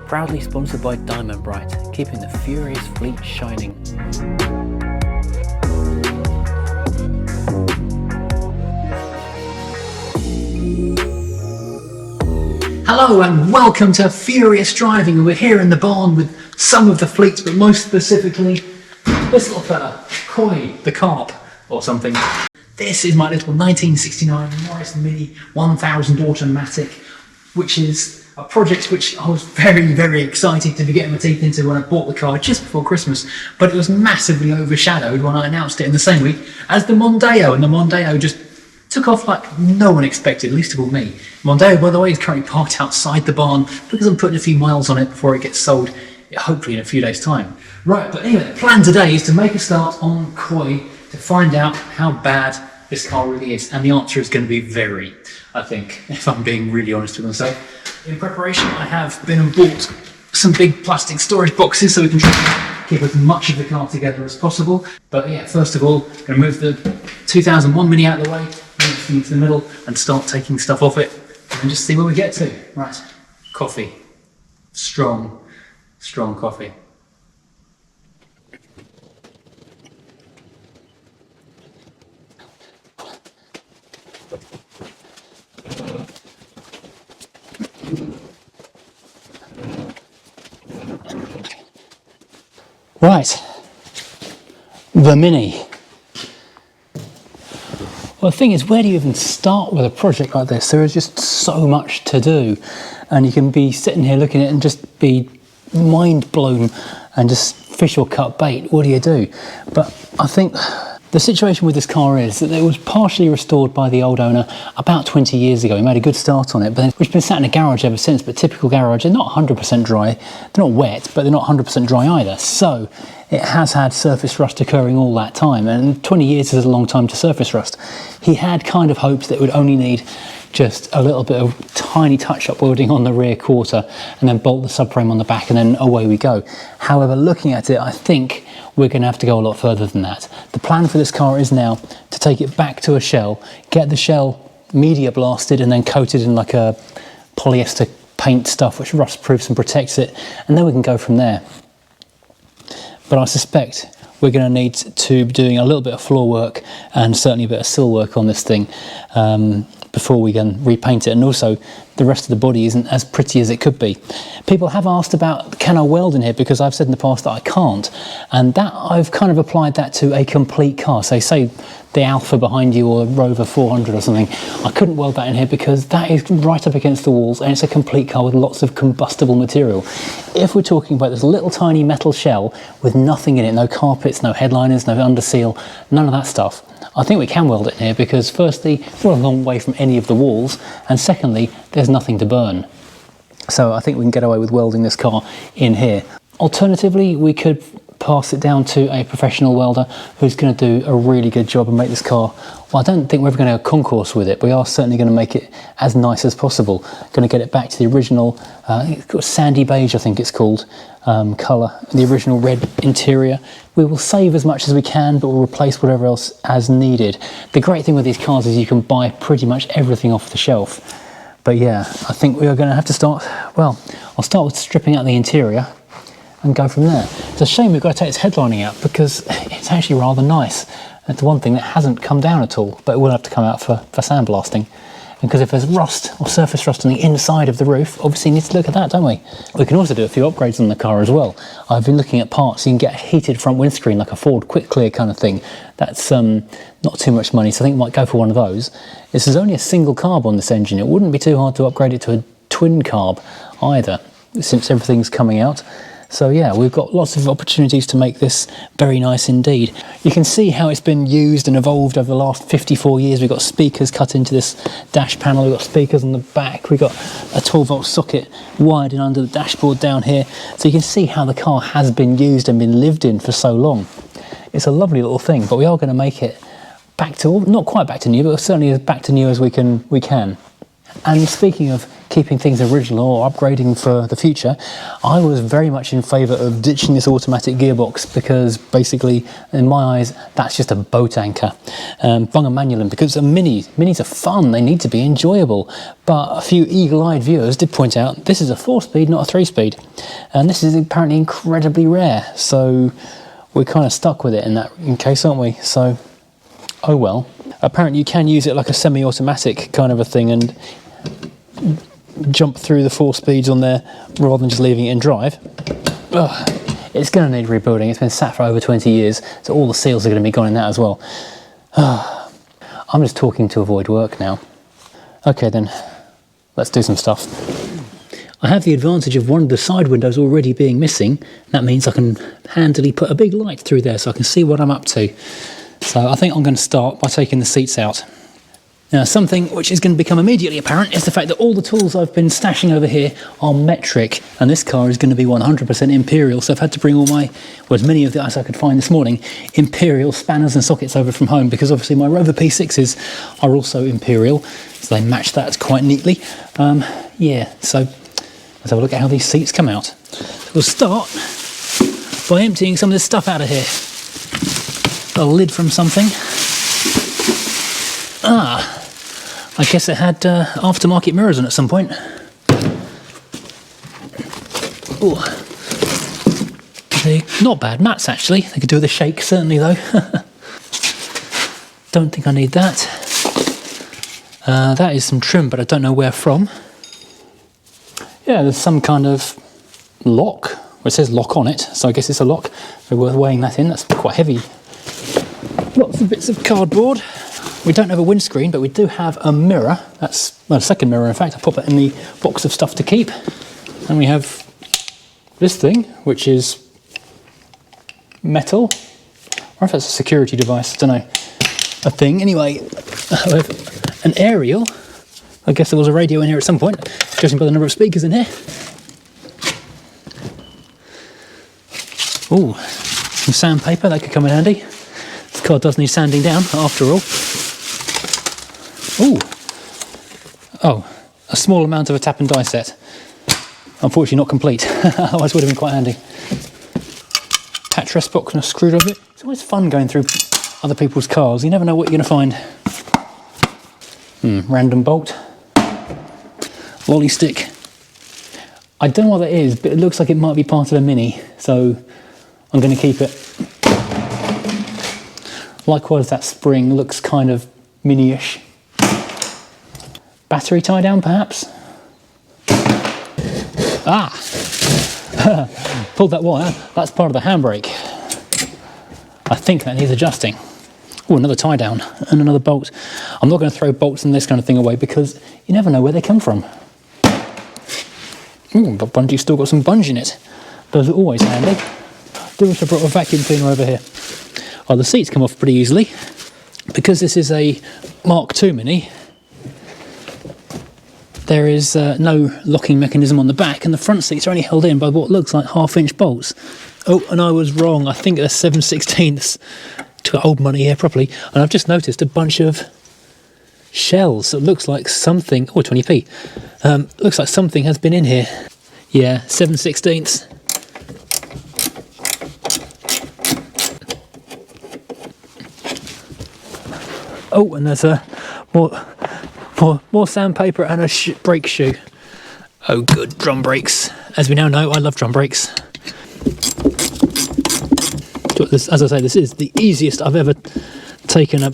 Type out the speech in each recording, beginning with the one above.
Proudly sponsored by Diamond Bright, keeping the furious fleet shining. Hello and welcome to Furious Driving. We're here in the barn with some of the fleets, but most specifically this little fella, Koi, the carp or something. This is my little 1969 Morris Mini 1000 automatic, which is a project which I was very, very excited to be getting my teeth into when I bought the car just before Christmas, but it was massively overshadowed when I announced it in the same week as the Mondeo, and the Mondeo just took off like no one expected, least of all me. Mondeo, by the way, is currently parked outside the barn because I'm putting a few miles on it before it gets sold, hopefully in a few days' time. Right, but anyway, the plan today is to make a start on Koi to find out how bad this car really is, and the answer is going to be very, I think, if I'm being really honest with myself. In preparation, I have been and bought some big plastic storage boxes so we can try to keep as much of the car together as possible. But yeah, first of all, I'm going to move the 2001 Mini out of the way, move the thing into the middle, and start taking stuff off it, and just see where we get to. Right, coffee. Strong, strong coffee. Right, the Mini. Well, the thing is, where do you even start with a project like this? There is just so much to do, and you can be sitting here looking at it and just be mind blown and just fish or cut bait. What do you do? But I think the situation with this car is that it was partially restored by the old owner about 20 years ago. He made a good start on it, but it's been sat in a garage ever since. But typical garage, they're not 100% dry. They're not wet, but they're not 100% dry either. So it has had surface rust occurring all that time, and 20 years is a long time to surface rust. He had kind of hoped that it would only need just a little bit of tiny touch-up welding on the rear quarter and then bolt the subframe on the back, and then away we go. However, looking at it, I think we're going to have to go a lot further than that. The plan for this car is now to take it back to a shell, get the shell media blasted and then coated in like a polyester paint stuff which rust proofs and protects it, and then we can go from there. But I suspect we're going to need to be doing a little bit of floor work and certainly a bit of sill work on this thing before we can repaint it, and also the rest of the body isn't as pretty as it could be. People have asked about, can I weld in here, because I've said in the past that I can't, and that I've kind of applied that to a complete car. So say the Alpha behind you or Rover 400 or something, I couldn't weld that in here because that is right up against the walls and it's a complete car with lots of combustible material. If we're talking about this little tiny metal shell with nothing in it, no carpets, no headliners, no underseal, none of that stuff, I think we can weld it in here because firstly, we're a long way from any of the walls, and secondly, there's nothing to burn. So I think we can get away with welding this car in here. Alternatively, we could pass it down to a professional welder who's going to do a really good job and make this car, well, I don't think we're ever going to go concourse with it. We are certainly going to make it as nice as possible. Going to get it back to the original, it's got sandy beige, I think it's called, colour, the original red interior. We will save as much as we can, but we'll replace whatever else as needed. The great thing with these cars is you can buy pretty much everything off the shelf. But yeah, I think we are going to have to start, well, I'll start with stripping out the interior and go from there. It's a shame we've got to take its headlining out because it's actually rather nice. It's the one thing that hasn't come down at all, but it will have to come out for sandblasting. Because if there's rust or surface rust on the inside of the roof, obviously we need to look at that, don't we? We can also do a few upgrades on the car as well. I've been looking at parts. You can get a heated front windscreen, like a Ford Quick Clear kind of thing. That's not too much money, so I think I might go for one of those. This is only a single carb on this engine. It wouldn't be too hard to upgrade it to a twin carb either, since everything's coming out. So yeah, we've got lots of opportunities to make this very nice indeed. You can see how it's been used and evolved over the last 54 years. We've got speakers cut into this dash panel, we've got speakers on the back, we've got a 12-volt socket wired in under the dashboard down here. So you can see how the car has been used and been lived in for so long. It's a lovely little thing, but we are going to make it back to, not quite back to new, but certainly as back to new as we can. And speaking of keeping keeping things original or upgrading for the future, I was very much in favour of ditching this automatic gearbox, because basically, in my eyes, that's just a boat anchor. Bung a manual in, because minis are fun, they need to be enjoyable. But a few eagle-eyed viewers did point out this is a 4-speed, not a 3-speed. And this is apparently incredibly rare, so we're kind of stuck with it in that case, aren't we? So, oh well. Apparently you can use it like a semi-automatic kind of a thing and jump through the 4 speeds on there rather than just leaving it in drive. Ugh, it's going to need rebuilding. It's been sat for over 20 years, so all the seals are going to be gone in that as well. I'm just talking to avoid work now. Okay then, let's do some stuff. I have the advantage of one of the side windows already being missing. That means I can handily put a big light through there so I can see what I'm up to. So I think I'm going to start by taking the seats out. Now, something which is going to become immediately apparent is the fact that all the tools I've been stashing over here are metric, and this car is going to be 100% Imperial, so I've had to bring all my, well, as many of the as I could find this morning, Imperial spanners and sockets over from home, because obviously my Rover P6s are also Imperial, so they match that quite neatly. Yeah, so let's have a look at how these seats come out. So we'll start by emptying some of this stuff out of here. A lid from something. I guess it had aftermarket mirrors on it at some point. Ooh. They're not bad mats actually. They could do with a shake certainly though. Don't think I need that. That is some trim, but I don't know where from. Yeah, there's some kind of lock. Well, it says lock on it, so I guess it's a lock. So worth weighing that in. That's quite heavy. Lots of bits of cardboard. We don't have a windscreen, but we do have a mirror. That's, well, a second mirror in fact. I put that in the box of stuff to keep. And we have this thing, which is metal. Or if that's a security device, I don't know. A thing. Anyway, I have an aerial. I guess there was a radio in here at some point, judging by the number of speakers in here. Ooh, some sandpaper, that could come in handy. This car does need sanding down, after all. Ooh. Oh, a small amount of a tap and die set. Unfortunately not complete, otherwise would have been quite handy. Patch rest box and a screwdriver. It's always fun going through other people's cars. You never know what you're going to find. Random bolt. Lolly stick. I don't know what that is, but it looks like it might be part of a Mini, so I'm going to keep it. Likewise, that spring looks kind of Mini-ish. Battery tie down, perhaps? Ah! Pulled that wire. That's part of the handbrake. I think that needs adjusting. Oh, another tie down and another bolt. I'm not going to throw bolts and this kind of thing away because you never know where they come from. Ooh, but bungee's still got some bunge in it. Those are always handy. Do wish I brought a vacuum cleaner over here. Oh, the seats come off pretty easily. Because this is a Mark II Mini, there is no locking mechanism on the back, and the front seats are only held in by what looks like 1/2-inch bolts. Oh, and I was wrong. I think they're 7/16. To old money here properly. And I've just noticed a bunch of shells. It looks like something... Oh, 20p. Looks like something has been in here. Yeah, 7/16. Oh, and there's a more sandpaper and a brake shoe. Oh, good, drum brakes. As we now know, I love drum brakes. As I say, this is the easiest I've ever taken a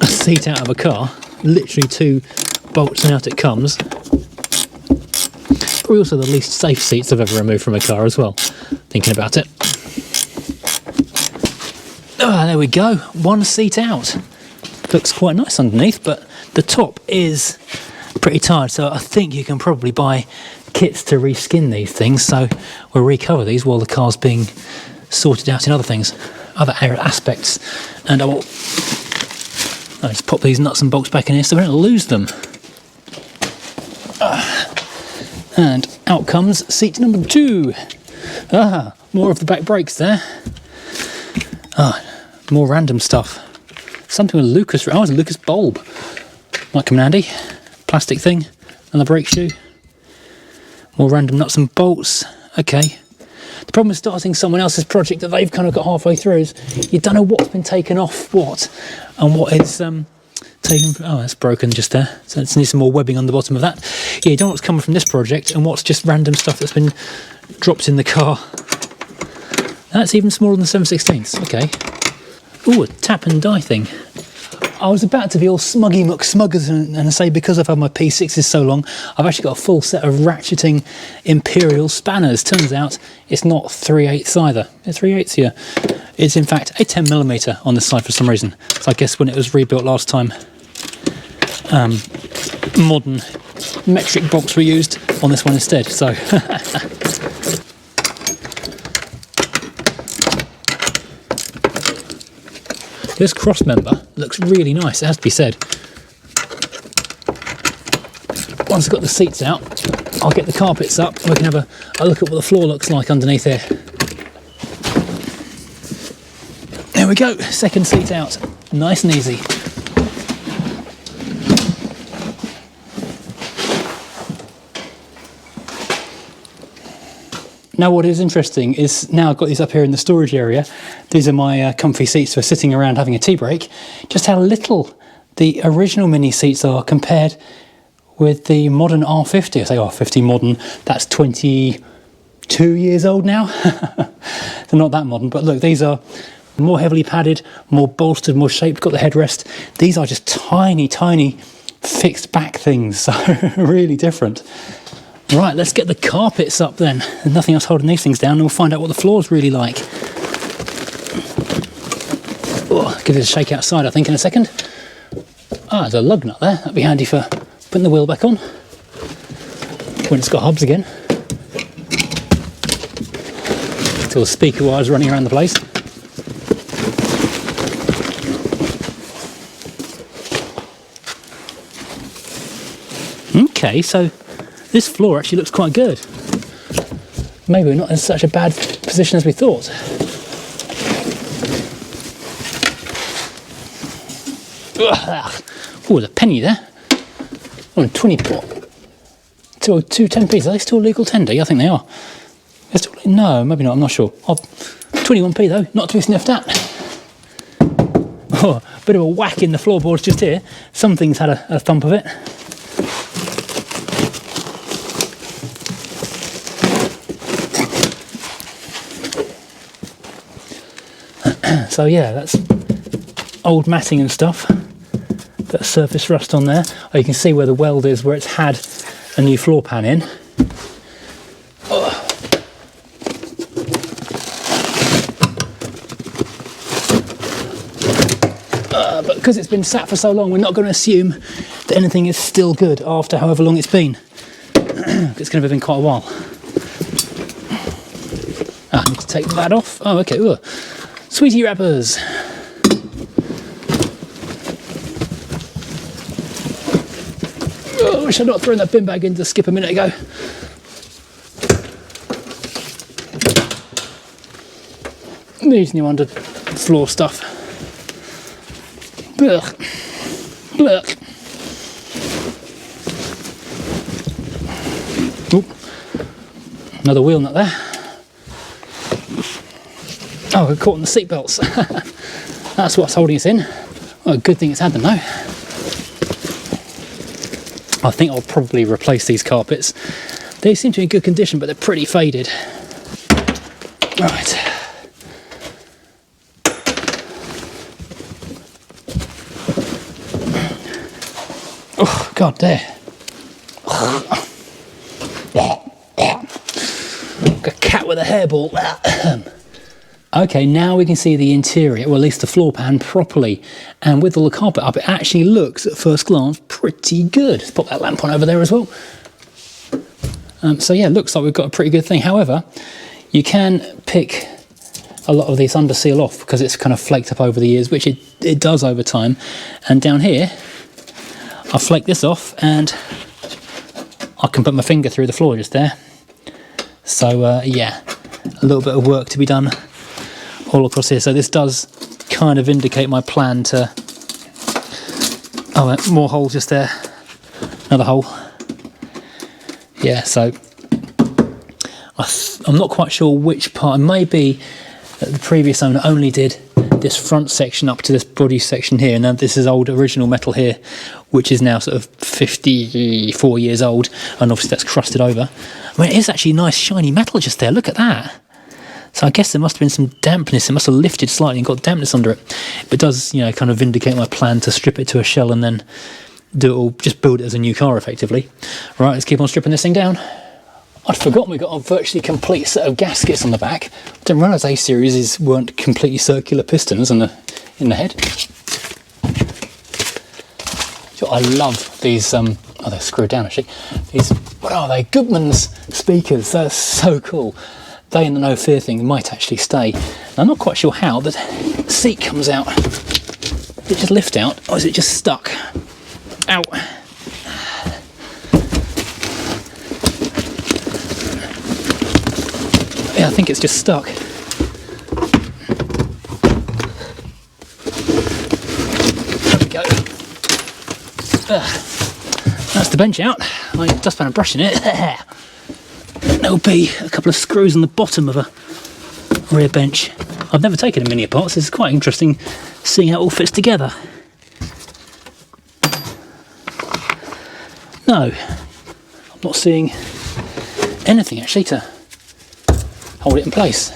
seat out of a car. Literally 2 bolts and out it comes. Probably also the least safe seats I've ever removed from a car as well, thinking about it. Ah, there we go, 1 seat out. Looks quite nice underneath, but the top is pretty tired, so I think you can probably buy kits to reskin these things, so we'll recover these while the car's being sorted out in other things, other aspects, and I'll just pop these nuts and bolts back in here so we don't lose them. And out comes seat number 2. More of the back brakes there. More random stuff. Something with Lucas. Oh, it's a Lucas bulb. Might come in handy. Plastic thing and the brake shoe. More random nuts and bolts. Okay. The problem with starting someone else's project that they've kind of got halfway through is you don't know what's been taken off what and what is taken. Oh, that's broken just there. So it needs some more webbing on the bottom of that. Yeah, you don't know what's coming from this project and what's just random stuff that's been dropped in the car. That's even smaller than 7/16. Okay. Ooh, a tap and die thing. I was about to be all smuggy muck-smuggers and say because I've had my P6s so long, I've actually got a full set of ratcheting Imperial spanners. Turns out it's not 3/8 either. It's 3/8 here. It's in fact a 10mm on this side for some reason. So I guess when it was rebuilt last time, modern metric bolts were used on this one instead. So. This cross member looks really nice, it has to be said. Once I've got the seats out, I'll get the carpets up and we can have a look at what the floor looks like underneath here. There we go, second seat out, nice and easy. Now what is interesting is now I've got these up here in the storage area. These are my comfy seats for sitting around having a tea break. Just how little the original mini seats are compared with the modern R50. I say R50 modern, that's 22 years old now. They're not that modern, but look, these are more heavily padded, more bolstered, more shaped, got the headrest. These are just tiny, tiny fixed back things, so really different. Right, let's get the carpets up then. There's nothing else holding these things down and we'll find out what the floor's really like. Oh, give it a shake outside I think in a second. Ah, there's a lug nut there. That'd be handy for putting the wheel back on when it's got hubs again. Till the speaker wires running around the place. Okay, so this floor actually looks quite good. Maybe we're not in such a bad position as we thought. Oh, there's a penny there. Oh, 20 pot. Two 10p's. Are they still legal tender? Yeah, I think they are. No, maybe not. I'm not sure. 21p though, not to be sniffed at. Oh, a bit of a whack in the floorboards just here. Something's had a thump of it. So yeah, that's old matting and stuff. Bit of surface rust on there. Oh, you can see where the weld is, where it's had a new floor pan in. Oh. But because it's been sat for so long, we're not going to assume that anything is still good after however long it's been. It's going to have been quite a while. I need to take that off. Oh, okay. Ooh. Sweetie wrappers. Oh, I wish I'd not thrown that bin bag in to skip a minute ago. These new under floor stuff. Blech. Blech. Oop. Another wheel nut there. Oh, I got caught in the seat belts. That's what's holding us in. Well, good thing it's had them though. I think I'll probably replace these carpets. They seem to be in good condition, but they're pretty faded. Right. Oh, God, there. Like a cat with a hairball. Okay, now we can see the interior, or at least the floor pan properly. And with all the carpet up, it actually looks, at first glance, pretty good. Let's pop that lamp on over there as well. So yeah, it looks like we've got a pretty good thing. However, you can pick a lot of this under seal off because it's kind of flaked up over the years, which it does over time. And down here, I'll flake this off and I can put my finger through the floor just there. So yeah, a little bit of work to be done all across here. So this does kind of indicate my plan to... Oh, more holes just there. Another hole. Yeah, so I'm not quite sure which part. It may be that the previous owner only did this front section up to this body section here. Now this is old original metal here, which is now sort of 54 years old, and obviously that's crusted over. I mean, it is actually nice shiny metal just there. Look at that. So I guess there must have been some dampness. It must have lifted slightly and got dampness under it. But it does, you know, kind of vindicate my plan to strip it to a shell and then do it all, just build it as a new car effectively. Right, let's keep on stripping this thing down. I'd forgotten we got a virtually complete set of gaskets on the back. I didn't realise A-series weren't completely circular pistons in the head. So I love these, oh, they're screwed down actually. These, what are they? Goodman's speakers. They're so cool. They and the no fear thing might actually stay. Now, I'm not quite sure how the seat comes out. Did it just lift out, or is it just stuck? Ow. Yeah, I think it's just stuck. There we go. That's the bench out. I just found brushing it. There'll be a couple of screws on the bottom of a rear bench. I've never taken a mini apart, so it's quite interesting seeing how it all fits together. No, I'm not seeing anything actually to hold it in place.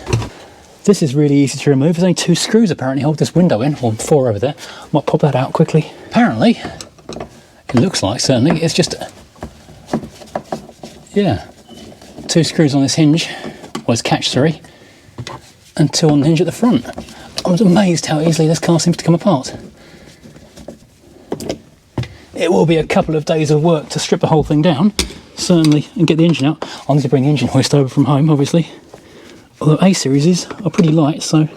This is really easy to remove. There's only 2 screws apparently hold this window in, or 4 over there. I might pop that out quickly. Apparently, it looks like certainly, it's just, yeah, 2 screws on this hinge, well it's catch, sorry, and 2 on the hinge at the front. I was amazed how easily this car seems to come apart. It will be a couple of days of work to strip the whole thing down, certainly, and get the engine out. I'll need to bring the engine hoist over from home, obviously. Although A-series are pretty light, so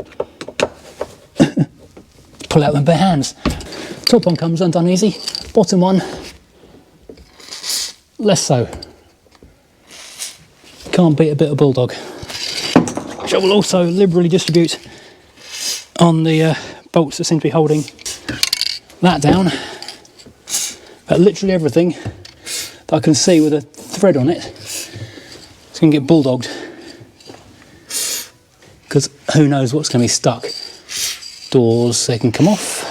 pull out with bare hands. Top one comes undone easy, bottom one, less so. Can't beat a bit of bulldog. Which I will also liberally distribute on the bolts that seem to be holding that down. But literally everything that I can see with a thread on it is going to get bulldogged. Because who knows what's going to be stuck. Doors, they can come off.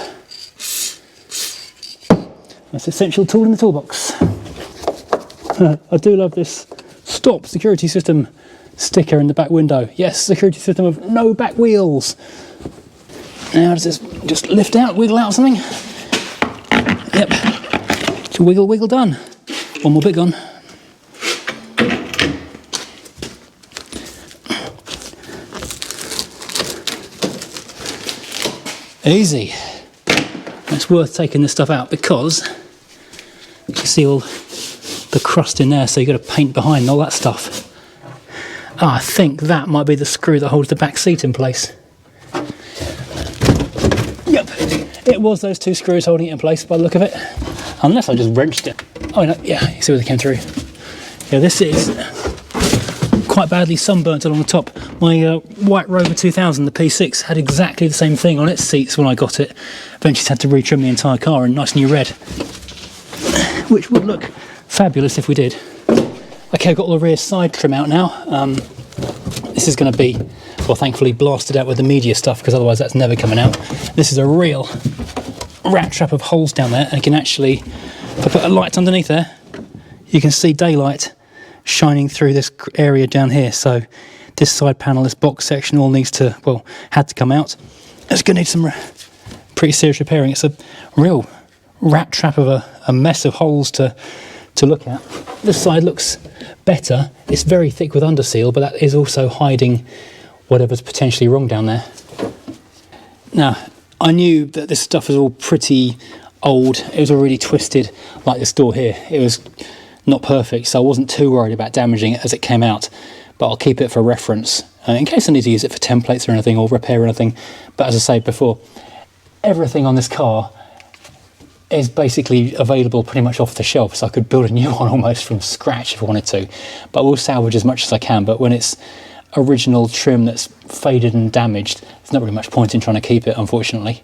That's an essential tool in the toolbox. I do love this stop security system sticker in the back window. Yes, security system of no back wheels. Now does this just lift out, wiggle out something? Yep. It's a wiggle, wiggle done. One more bit gone. Easy. It's worth taking this stuff out because you can see all the crust in there, so you've got to paint behind all that stuff. I think that might be the screw that holds the back seat in place. Yep, it was those 2 screws holding it in place by the look of it. Unless I just wrenched it. Oh no, yeah, you see where they came through. Yeah, this is quite badly sunburnt along the top. My white Rover 2000, the P6, had exactly the same thing on its seats when I got it. Eventually had to retrim the entire car in nice new red, which would look fabulous if we did. Okay, I've got all the rear side trim out now. This is going to be, well, thankfully blasted out with the media stuff, because otherwise that's never coming out. This is a real rat trap of holes down there, and you can actually, if I put a light underneath there, you can see daylight shining through this area down here. So this side panel, this box section, all needs to, well, had to come out. It's going to need some pretty serious repairing. It's a real rat trap of a mess of holes to look at. This side looks better. It's very thick with underseal, but that is also hiding whatever's potentially wrong down there. Now, I knew that this stuff was all pretty old. It was already twisted, like this door here. It was not perfect, so I wasn't too worried about damaging it as it came out, but I'll keep it for reference in case I need to use it for templates or anything, or repair anything. But as I said before, everything on this car is basically available pretty much off the shelf, so I could build a new one almost from scratch if I wanted to. But I will salvage as much as I can. But when it's original trim that's faded and damaged, there's not really much point in trying to keep it, unfortunately.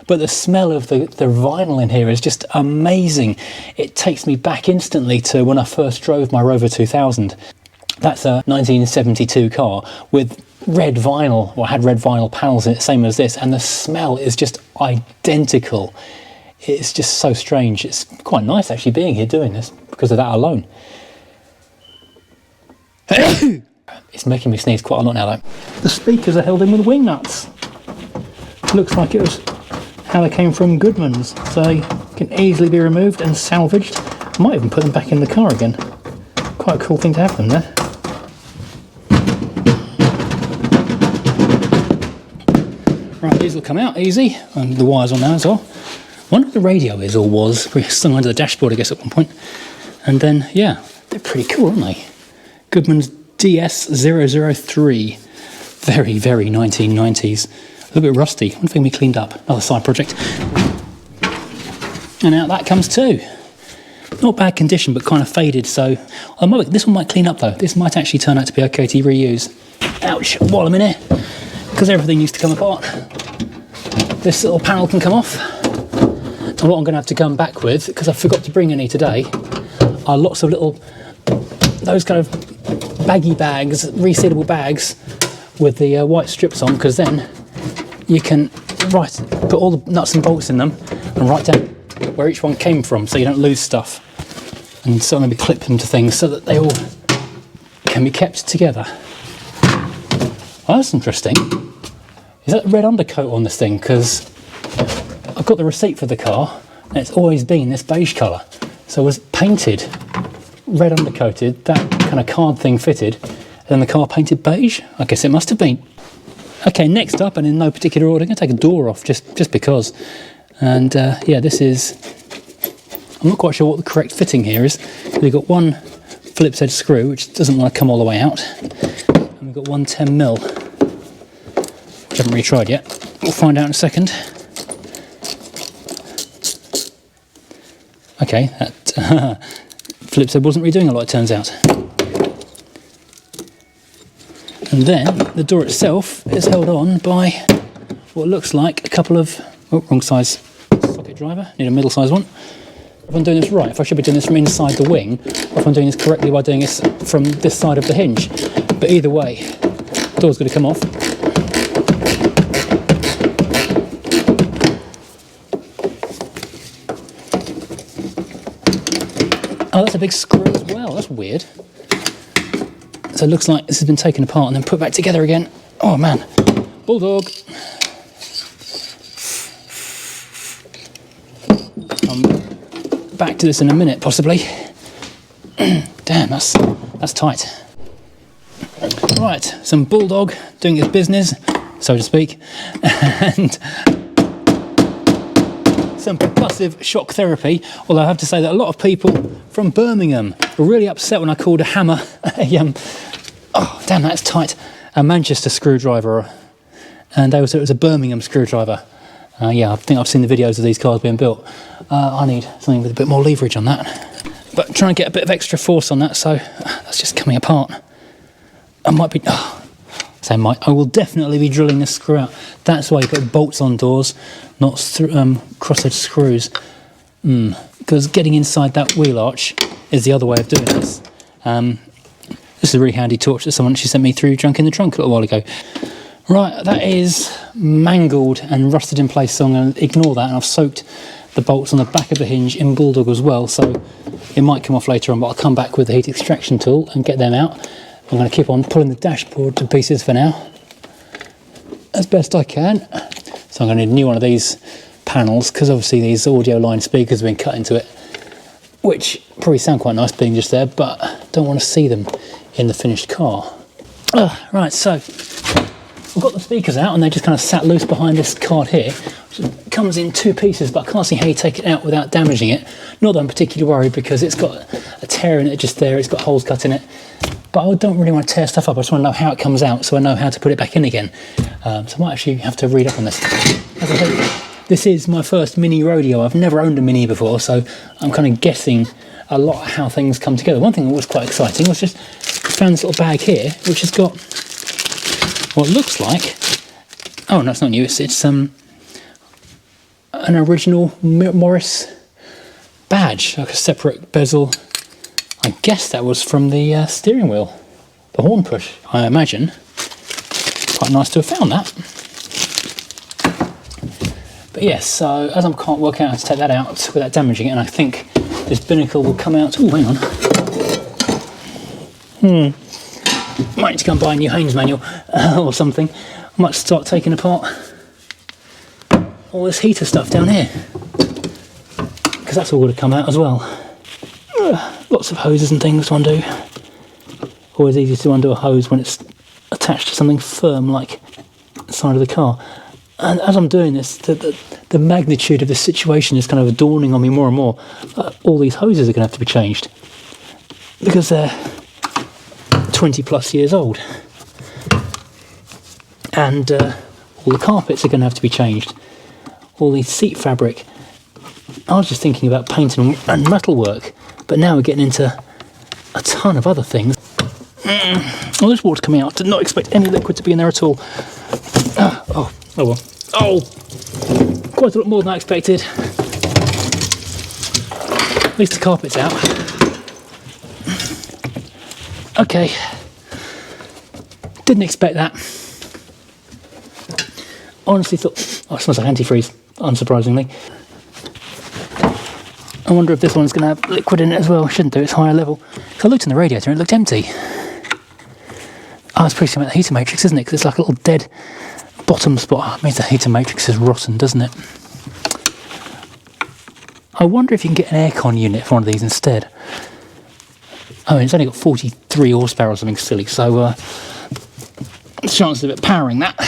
But the smell of the vinyl in here is just amazing. It takes me back instantly to when I first drove my Rover 2000. That's a 1972 car with red vinyl, or had red vinyl panels in it, same as this, and the smell is just identical. It's just so strange. It's quite nice actually being here doing this because of that alone. It's making me sneeze quite a lot now though. The speakers are held in with wing nuts. Looks like it was how they came from Goodman's, so they can easily be removed and salvaged. I might even put them back in the car again. Quite a cool thing to have them there. Right, these will come out easy, and the wires on now as well. Wonder what the radio is or was. Stung under the dashboard, I guess, at one point. And then, yeah, they're pretty cool, aren't they? Goodman's DS003. Very, very 1990s. A little bit rusty. I wonder if they can be cleaned up. Another side project. And out that comes too. Not bad condition, but kind of faded, so this one might clean up though. This might actually turn out to be okay to reuse. Ouch, while I'm in here, because everything used to come apart. This little panel can come off. And what I'm going to have to come back with, because I forgot to bring any today, are lots of little, those kind of baggy bags, resealable bags with the white strips on, because then you can put all the nuts and bolts in them and write down where each one came from, so you don't lose stuff. And so maybe clip them to things so that they all can be kept together. Well, that's interesting. Is that red undercoat on this thing? Because I've got the receipt for the car and it's always been this beige colour. So it was painted, red undercoated, that kind of card thing fitted, and then the car painted beige? I guess it must have been. Okay, next up, and in no particular order, I'm going to take a door off just because. And yeah, this is, I'm not quite sure what the correct fitting here is. We've got one Phillips head screw, which doesn't want to come all the way out. And we've got one 10mm, which I haven't really tried yet. We'll find out in a second. Okay, that Phillips head wasn't really doing a lot, it turns out. And then the door itself is held on by what looks like a couple of, oh, wrong size socket driver, need a middle size one. If I'm doing this right, if I should be doing this from inside the wing, or if I'm doing this correctly by doing this from this side of the hinge. But either way, the door's going to come off. Oh, that's a big screw as well, that's weird. So it looks like this has been taken apart and then put back together again. Oh man, bulldog. Back to this in a minute, possibly. Damn, that's tight. Right, some bulldog doing its business, so to speak, and some percussive shock therapy. Although I have to say that a lot of people from Birmingham were really upset when I called a hammer oh damn, that's tight, a Manchester screwdriver, and they said it was a Birmingham screwdriver. Yeah, I think I've seen the videos of these cars being built. I need something with a bit more leverage on that. But try and get a bit of extra force on that, so that's just coming apart. I might be, I will definitely be drilling this screw out. That's why you put bolts on doors, not cross-edge screws. Because getting inside that wheel arch is the other way of doing this. This is a really handy torch that she sent me through Junk in the Trunk a little while ago. Right, that is mangled and rusted in place, so I'm going to ignore that, and I've soaked the bolts on the back of the hinge in Bulldog as well, so it might come off later on, but I'll come back with the heat extraction tool and get them out. I'm going to keep on pulling the dashboard to pieces for now, as best I can. So I'm going to need a new one of these panels, because obviously these audio line speakers have been cut into it, which probably sound quite nice being just there, but don't want to see them in the finished car. Right, so I've got the speakers out and they just kind of sat loose behind this card here, which comes in two pieces, but I can't see how you take it out without damaging it. Not that I'm particularly worried, because it's got a tear in it just there, it's got holes cut in it. But I don't really want to tear stuff up, I just want to know how it comes out so I know how to put it back in again. So I might actually have to read up on this. As I said, this is my first mini rodeo. I've never owned a mini before, so I'm kind of guessing a lot how things come together. One thing that was quite exciting was just I found this little bag here, which has got what looks like, oh no, it's not new, it's an original Morris badge, like a separate bezel. I guess that was from the steering wheel. a horn push, I imagine. Quite nice to have found that. But yes, so as I can't work out how to take that out without damaging it, and I think this binnacle will come out. Oh, hang on. Might need to go and buy a new Haynes manual or something. I might start taking apart all this heater stuff down here, because that's all going to come out as well. Lots of hoses and things to undo. Always easy to undo a hose when it's attached to something firm like the side of the car. And as I'm doing this, the magnitude of the situation is kind of dawning on me more and more. All these hoses are going to have to be changed because they're 20 plus years old. And all the carpets are going to have to be changed. All the seat fabric. I was just thinking about paint and metalwork, but now we're getting into a ton of other things. Well, this water's coming out. Did not expect any liquid to be in there at all. Oh well. Oh! Quite a lot more than I expected. At least the carpet's out. Okay. Didn't expect that. Honestly thought... Oh, it smells like antifreeze, unsurprisingly. I wonder if this one's going to have liquid in it as well. Shouldn't do, it's higher level. So I looked in the radiator and it looked empty. Oh, it's pretty similar to the heater matrix, isn't it? Because it's like a little dead bottom spot. Oh, it means the heater matrix is rotten, doesn't it? I wonder if you can get an aircon unit for one of these instead. Oh, and it's only got 43 horsepower or something silly, so the chances of it powering that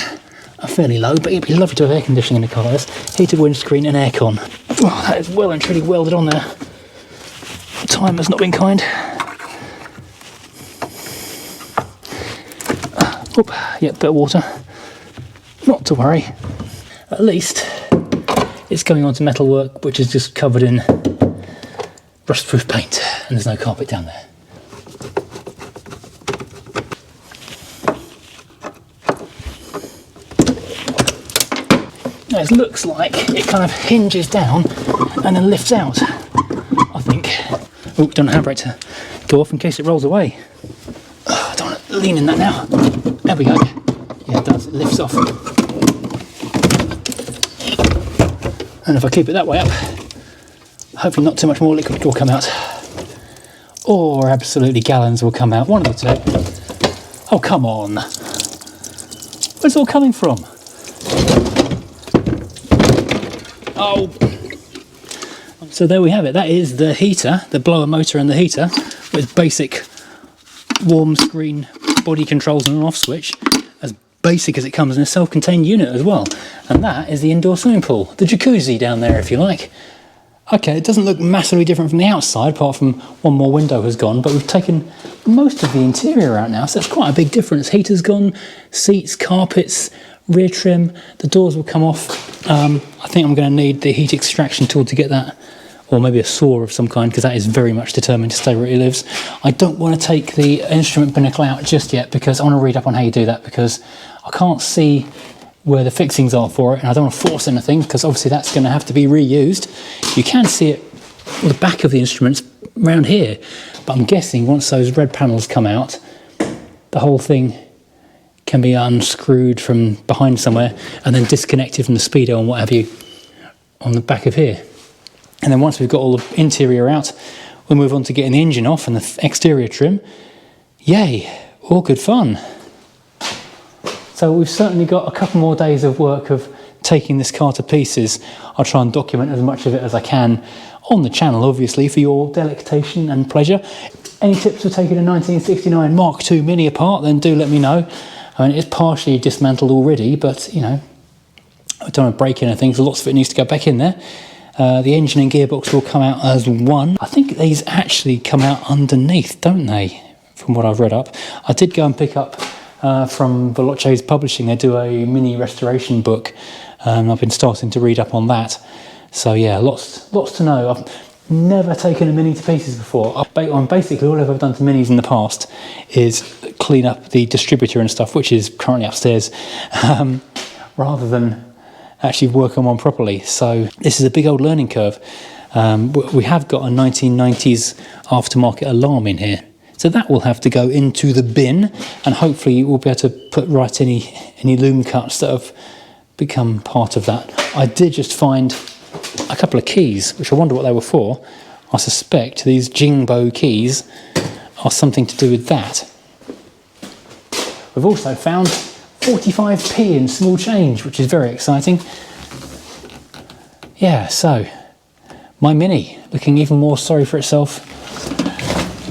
are fairly low, but it'd be lovely to have air conditioning in the car. This heated windscreen and aircon. Oh, that is well and truly welded on there. Time has not been kind. Yeah, bit of water. Not to worry. At least it's going on to metalwork, which is just covered in rust-proof paint, and there's no carpet down there. Now it looks like it kind of hinges down and then lifts out, I think. Oh, don't know how brake to go off in case it rolls away. Oh, I don't want to lean in that now. There we go. Yeah, it does. It lifts off. And if I keep it that way up, hopefully not too much more liquid will come out. Or absolutely gallons will come out. One of the two. Oh, come on. Where's it all coming from? Oh. So there we have it. That is the heater, the blower motor and the heater, with basic warm screen body controls and an off switch, as basic as it comes in a self-contained unit as well. And that is the indoor swimming pool, the jacuzzi down there if you like. Okay, it doesn't look massively different from the outside, apart from one more window has gone, but we've taken most of the interior out now, so that's quite a big difference. Heater's gone, seats, carpets, rear trim, the doors will come off. I think I'm going to need the heat extraction tool to get that, or maybe a saw of some kind, because that is very much determined to stay where it lives. I don't want to take the instrument binnacle out just yet, because I want to read up on how you do that, because I can't see where the fixings are for it, and I don't want to force anything, because obviously that's going to have to be reused. You can see it on the back of the instruments around here, but I'm guessing once those red panels come out, the whole thing can be unscrewed from behind somewhere and then disconnected from the speedo and what have you on the back of here. And then once we've got all the interior out, we'll move on to getting the engine off and the exterior trim. Yay, all good fun. So we've certainly got a couple more days of work of taking this car to pieces. I'll try and document as much of it as I can on the channel, obviously, for your delectation and pleasure. Any tips for taking a 1969 Mark II Mini apart, then do let me know. I mean, it's partially dismantled already, but, you know, I don't want to break anything, so lots of it needs to go back in there. The engine and gearbox will come out as one. I think these actually come out underneath, don't they, from what I've read up. I did go and pick up from Veloce's Publishing. They do a mini restoration book. I've been starting to read up on that. So yeah, lots to know. I've never taken a Mini to pieces before. Basically all I've ever done to Minis in the past is clean up the distributor and stuff, which is currently upstairs, rather than actually work on one properly. So this is a big old learning curve. We have got a 1990s aftermarket alarm in here So that will have to go into the bin, and hopefully we'll be able to put right any loom cuts that have become part of that. I did just find a couple of keys, which I wonder what they were for. I suspect these Jingbo keys are something to do with that. We've also found 45p in small change, which is very exciting. Yeah, so my Mini looking even more sorry for itself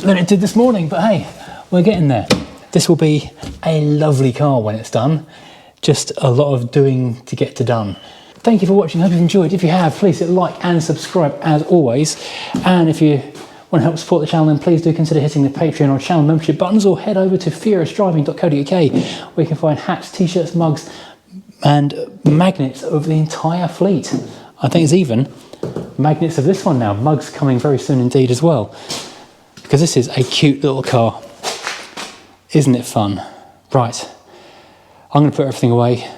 than it did this morning, but hey, we're getting there. This will be a lovely car when it's done. Just a lot of doing to get to done. Thank you for watching. I hope you've enjoyed. If you have, please hit like and subscribe as always. And if you want to help support the channel, then please do consider hitting the Patreon or channel membership buttons, or head over to furiousdriving.co.uk where you can find hats, t-shirts, mugs and magnets of the entire fleet. I think there's even magnets of this one now. Mugs coming very soon indeed as well, because this is a cute little car. Isn't it fun? Right, I'm going to put everything away,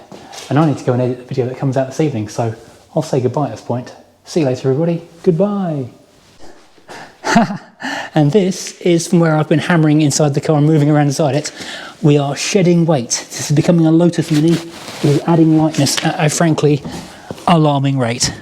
and I need to go and edit the video that comes out this evening, so I'll say goodbye at this point. See you later, everybody. Goodbye. And this is from where I've been hammering inside the car and moving around inside it. We are shedding weight. This is becoming a Lotus Mini. It is adding lightness at a frankly alarming rate.